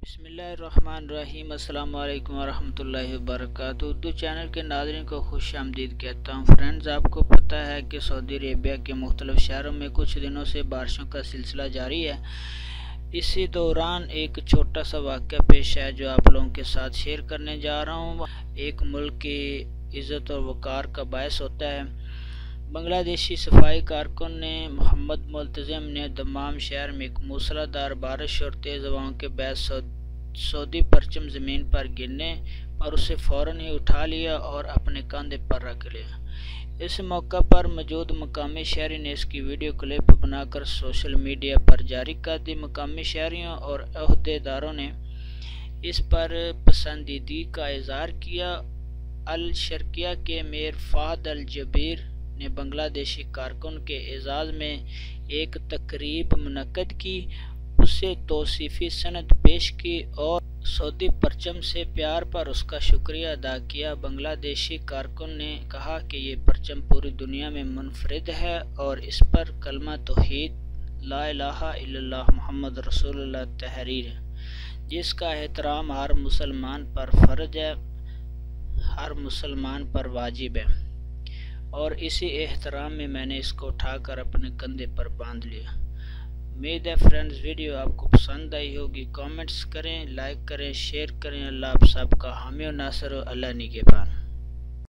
بسم اللہ الرحمن الرحیم۔ السلام علیکم ورحمۃ اللہ وبرکاتہ۔ اردو چینل کے ناظرین کو خوش آمدید کہتا ہوں۔ فرینڈز، آپ کو پتہ ہے کہ سعودی عربیہ کے مختلف شہروں میں کچھ دنوں سے بارشوں کا سلسلہ جاری ہے۔ اسی دوران ایک چھوٹا سا واقعہ پیش ہے جو آپ لوگوں کے ساتھ شیئر کرنے جا رہا ہوں۔ ایک ملک کی عزت اور وقار کا باعث ہوتا ہے۔ بنگلہ دیشی صفائی کارکن نے محمد ملتزم نے دمام شہر میں ایک موسلادھار بارش اور تیز ہواؤں کے باعث سعودی پرچم زمین پر گرنے پر اسے فوراً ہی اٹھا لیا اور اپنے کاندھے پر رکھ لیا۔ اس موقع پر موجود مقامی شہری نے اس کی ویڈیو کلپ بنا کر سوشل میڈیا پر جاری کر دی۔ مقامی شہریوں اور عہدیداروں نے اس پر پسندیدگی کا اظہار کیا۔ الشرقیہ کے میئر فہد الجبیر نے بنگلہ دیشی کارکن کے اعزاز میں ایک تقریب منعقد کی، اسے توصیفی سند پیش کی اور سعودی پرچم سے پیار پر اس کا شکریہ ادا کیا۔ بنگلہ دیشی کارکن نے کہا کہ یہ پرچم پوری دنیا میں منفرد ہے اور اس پر کلمہ توحید لا الہ الا اللہ محمد رسول اللہ تحریر ہے، جس کا احترام ہر مسلمان پر فرض ہے، ہر مسلمان پر واجب ہے، اور اسی احترام میں میں نے اس کو اٹھا کر اپنے کندھے پر باندھ لیا۔ امید ہے فرینڈز ویڈیو آپ کو پسند آئی ہوگی۔ کامنٹس کریں، لائک کریں، شیئر کریں۔ اللہ آپ سب کا حامی و ناصر ہو۔ اللہ نگہبان۔